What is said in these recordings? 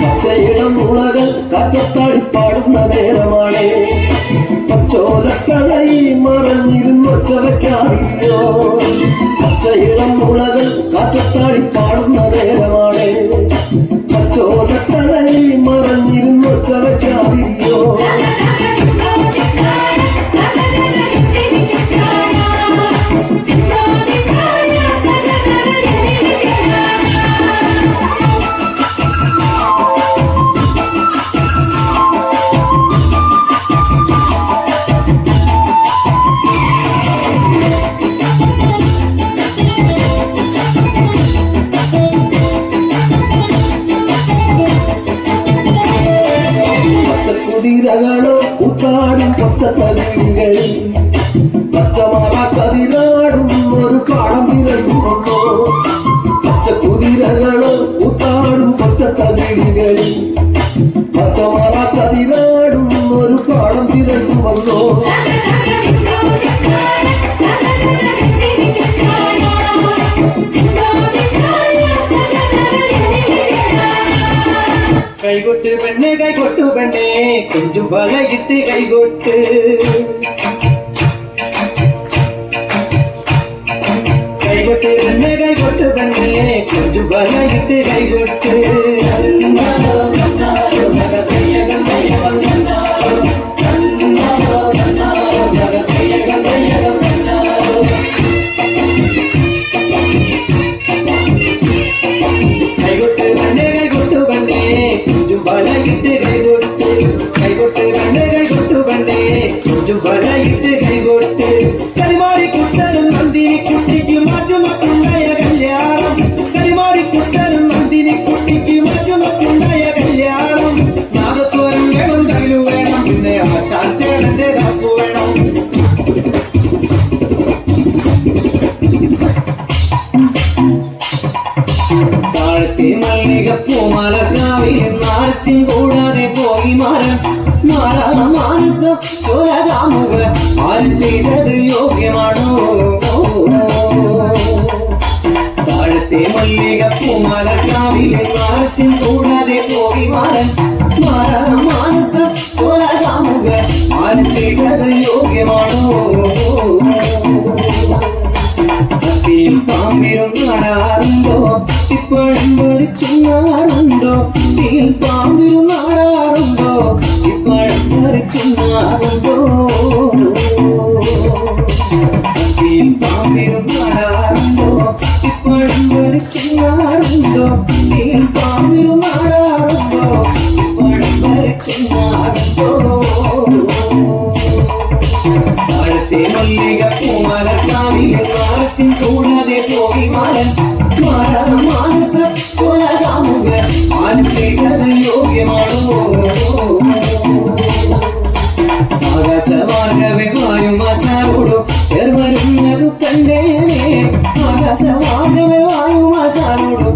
പച്ചയിളം മുളകൾ കാറ്റത്താടി പാടുന്ന നേരമാണ്. പച്ചോലക്കടയിൽ മറഞ്ഞിരുന്നു ചവയ്ക്കാതിരിയോ. കുതിരകളോ കൂത്താടും കൊത്തത്തകിടികളിൽ പച്ചമാറ കതിരാടും ഒരു കാളം പിറന്നു വന്നോ. പച്ചക്കുതിരകളോ കൂത്താടും കൊത്തത്തകിടികളിൽ പച്ചമാറ കതിരാടും ഒരു കാളം പിറന്നു വന്നോ. കൈകൊട്ട് പെണ്ണെ കൈകൊട്ടു പെണ്ണെ കൊഞ്ചും വളകിട്ട് കൈകൊട്ട്. കൈകൊട്ട് പെണ്ണെ കൈകൊട്ടു പെണ്ണെ കൊഞ്ചും വളകിട്ട് കൈകൊട്ട്. കരിമാടി കുട്ടനും നന്ദിനി കുട്ടിക്ക് മാറ്റുമക്കുണ്ടായ കല്യാണം. കരിമാടി കുട്ടനും നന്ദിനി കുട്ടിക്ക് മാറ്റുമക്കുണ്ടായ കല്യാണം. നാദസ്വരം വേണം, കയ്യിലു വേണം, പിന്നെ ആശാചേരന്റെ കാപ്പു വേണം. താഴത്തെ മല്ലിക പൂമാലക്കാവിൽ നാരസ്യം കൂടാതെ പോയി മാറാൻ മാനസ ചോലകാമുക ആരും ചെയ്തത് യോഗ്യമാണോ. താഴത്തെ മല്ലിക പൂമലക്കാവിലെ നാരസ്യം കൂടാതെ പോയി മാറാൻ മാനസ ചോലകാമുക ആരും ചെയ്തത് യോഗ്യമാണോ. കത്തിയും പാമ്പിരും കാണാറുണ്ടോ. ഇപ്പോഴും മരിച്ചുന്നാറുണ്ടോ തീയിൽ പാമ്പിരുന്നാടാറുണ്ടോ ഇപ്പോഴും മരിച്ചുന്നാറുണ്ടോ തീയിൽ പാമ്പിരുന്നാടാറുണ്ടോ ഇപ്പോഴും മരിച്ചുന്നാറുണ്ടോ തീയിൽ പാമ്പിരുന്നാടാറുണ്ടോ ഇപ്പോഴും മരിച്ചുന്നാറുണ്ടോ താഴത്തെ മല്ലിക പൂമലക്കാവിലെ മാനസിൻ കൂടാതെ പോയി മാരൻ മാനസ ചോലകാമുക മാനം ചെയ്തത് യോഗ്യമാണോ ആകാശമാർഗവേ വായുമാശാലോടു വരുന്നതു കണ്ടേനെ ആകാശമാർഗവേ വായുമാശാലോടു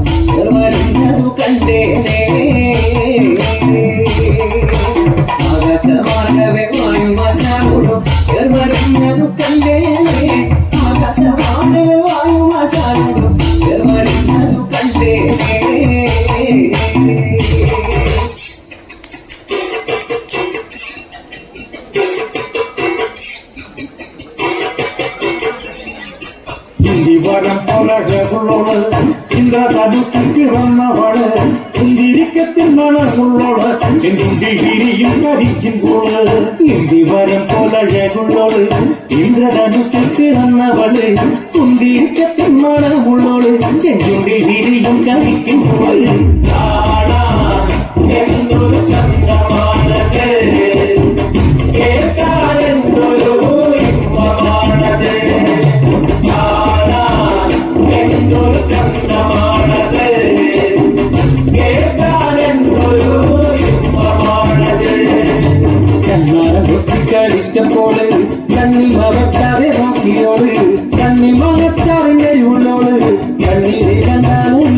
വരുന്നതു കണ്ടേനെ ആകാശമാർഗവേ വായുമാശാലോടു വരുന്നതു കണ്ടേനെ ആകാശമാർഗവേ വായുമാശാലോടു വരുന്നതു കണ്ടേനെ ഇന്ദിവരം പൊലകുള്ളോള് ഇന്ദ്രധനുസിക്ക് വന്നവള് കുന്തിരിക്കത്തിൽ മണമുള്ളോള് എന്തുണ്ടി വിരിയും കരിക്കുമ്പോള് ഇന്ദിവരം പൊലകുള്ളോള് ഇന്ദ്രധനുസിക്ക് വന്നവള് കുന്തിരിക്കത്തിൽ മണമുള്ളോള് എന്തുണ്ടി വിരിയും കരിക്കുമ്പോള് എന്തൊരു ചന്ദ്രമാനത് കേൾക്കാനെന്തൊരു ഇമ്പമാണത് എന്തൊരു ചന്ദ്രമാണത് കേൾക്കാനെന്തൊരു ഇമ്പമാണത് ചന്ദനം പൊട്ടിക്കളിച്ചപ്പോള് കണ്ണി മകച്ചാതെ നോക്കിയോള് കണ്ണി മകച്ചാറിന്റെ ഉള്ളോള് കണ്ണീരെ കണ്ടാലും